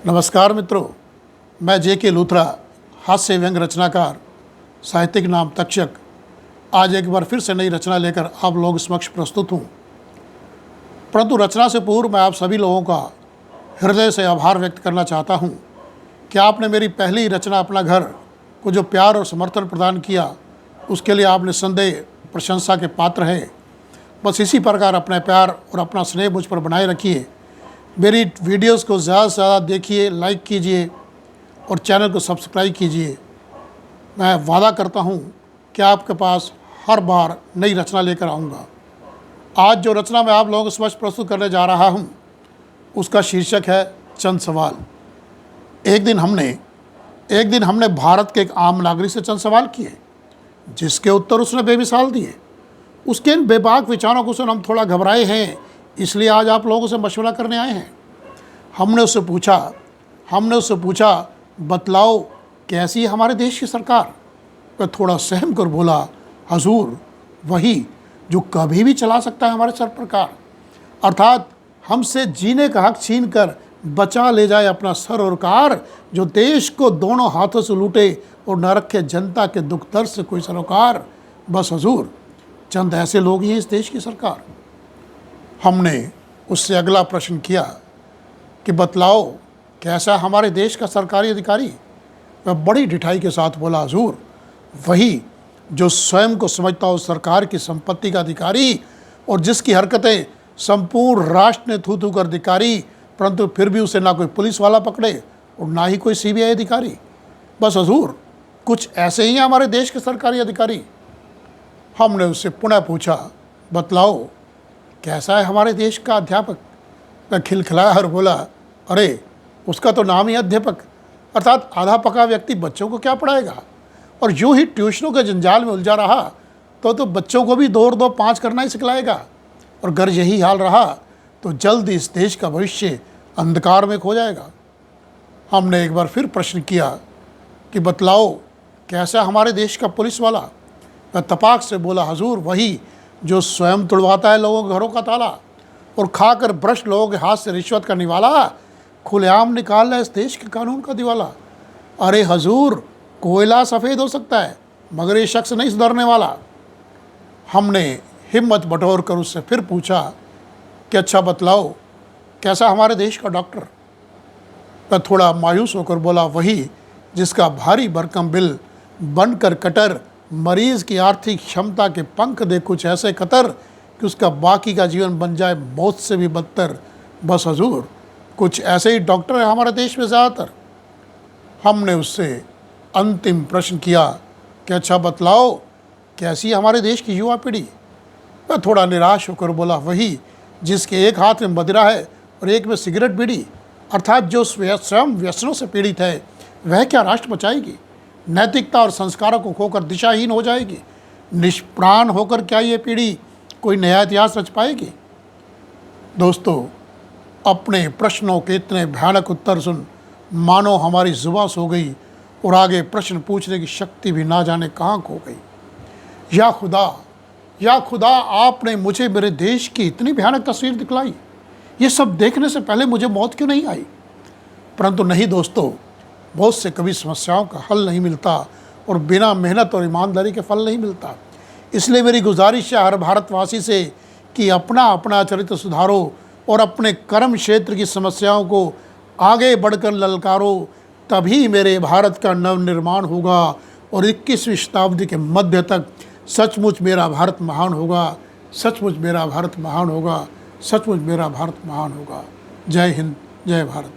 नमस्कार मित्रों, मैं जे.के. लूथरा, हास्य व्यंग रचनाकार, साहित्यिक नाम तक्षक, आज एक बार फिर से नई रचना लेकर आप लोगों के समक्ष प्रस्तुत हूँ। परंतु रचना से पूर्व मैं आप सभी लोगों का हृदय से आभार व्यक्त करना चाहता हूँ कि आपने मेरी पहली रचना अपना घर को जो प्यार और समर्थन प्रदान किया, उसके लिए आप निस्संदेह प्रशंसा के पात्र हैं। बस इसी प्रकार अपना प्यार और अपना स्नेह मुझ पर बनाए रखिए। मेरी वीडियोस को ज़्यादा से ज़्यादा देखिए, लाइक कीजिए और चैनल को सब्सक्राइब कीजिए। मैं वादा करता हूँ कि आपके पास हर बार नई रचना लेकर आऊँगा। आज जो रचना मैं आप लोगों के समक्ष प्रस्तुत करने जा रहा हूँ, उसका शीर्षक है चंद सवाल। एक दिन हमने भारत के एक आम नागरिक से चंद सवाल किए, जिसके उत्तर उसने बेमिसाल दिए। उसके इन बेबाक विचारों को सुन हम थोड़ा घबराए हैं, इसलिए आज आप लोगों से मशवरा करने आए हैं। हमने उससे पूछा, बतलाओ कैसी है हमारे देश की सरकार। वह थोड़ा सहम कर बोला, हजूर वही जो कभी भी चला सकता है हमारे सर पर कार, अर्थात हमसे जीने का हक छीन कर बचा ले जाए अपना सर और कार, जो देश को दोनों हाथों से लूटे और न रखे जनता के दुख दर्द से कोई सरोकार। बस हजूर चंद ऐसे लोग ही हैं इस देश की सरकार। हमने उससे अगला प्रश्न किया कि बतलाओ कैसा हमारे देश का सरकारी अधिकारी। वह बड़ी ढिठाई के साथ बोला, हजूर वही जो स्वयं को समझता हो सरकार की संपत्ति का अधिकारी, और जिसकी हरकतें संपूर्ण राष्ट्र ने थू थू कर धिक्कारी, परंतु फिर भी उसे ना कोई पुलिस वाला पकड़े और ना ही कोई सीबीआई अधिकारी। बस हजूर कुछ ऐसे ही हैं हमारे देश के सरकारी अधिकारी। हमने उससे पुनः पूछा, बतलाओ कैसा है हमारे देश का अध्यापक। वह खिलखिलाया और बोला, अरे उसका तो नाम ही अध्यापक, अर्थात आधा पका व्यक्ति बच्चों को क्या पढ़ाएगा। और यूँ ही ट्यूशनों के जंजाल में उलझा रहा तो बच्चों को भी 2 और 2 5 करना ही सिखलाएगा। और अगर यही हाल रहा तो जल्द इस देश का भविष्य अंधकार में खो जाएगा। हमने एक बार फिर प्रश्न किया कि बतलाओ कैसा हमारे देश का पुलिस वाला। वह तपाक से बोला, हजूर वही जो स्वयं तुड़वाता है लोगों के घरों का ताला और खाकर भ्रष्ट लोगों के हाथ से रिश्वत का निवाला, खुलेआम निकाल रहा है इस देश के कानून का दिवाला। अरे हजूर कोयला सफ़ेद हो सकता है, मगर ये शख्स नहीं सुधरने वाला। हमने हिम्मत बटोर कर उससे फिर पूछा कि अच्छा बतलाओ कैसा हमारे देश का डॉक्टर। वह थोड़ा मायूस होकर बोला, वही जिसका भारी भरकम बिल बनकर कटर मरीज़ की आर्थिक क्षमता के पंख दे कुछ ऐसे कतर कि उसका बाकी का जीवन बन जाए मौत से भी बदतर। बस हजूर कुछ ऐसे ही डॉक्टर हैं हमारे देश में ज़्यादातर। हमने उससे अंतिम प्रश्न किया कि अच्छा बतलाओ कैसी हमारे देश की युवा पीढ़ी। वह थोड़ा निराश होकर बोला, वही जिसके एक हाथ में मदिरा है और एक में सिगरेट बीड़ी, अर्थात जो स्वयं व्यसनों से पीड़ित है, वह क्या राष्ट्र बचाएगी। नैतिकता और संस्कारों को खोकर दिशाहीन हो जाएगी। निष्प्राण होकर क्या ये पीढ़ी कोई नया इतिहास रच पाएगी। दोस्तों, अपने प्रश्नों के इतने भयानक उत्तर सुन मानो हमारी जुबान सो गई और आगे प्रश्न पूछने की शक्ति भी ना जाने कहाँ खो गई। या खुदा आपने मुझे मेरे देश की इतनी भयानक तस्वीर दिखलाई। ये सब देखने से पहले मुझे मौत क्यों नहीं आई। परंतु नहीं दोस्तों, बहुत से कभी समस्याओं का हल नहीं मिलता और बिना मेहनत और ईमानदारी के फल नहीं मिलता। इसलिए मेरी गुजारिश है हर भारतवासी से कि अपना अपना चरित्र सुधारो और अपने कर्म क्षेत्र की समस्याओं को आगे बढ़कर ललकारो। तभी मेरे भारत का नवनिर्माण होगा और 21वीं शताब्दी के मध्य तक सचमुच मेरा भारत महान होगा। सचमुच मेरा भारत महान होगा। सचमुच मेरा भारत महान होगा। जय हिंद, जय भारत।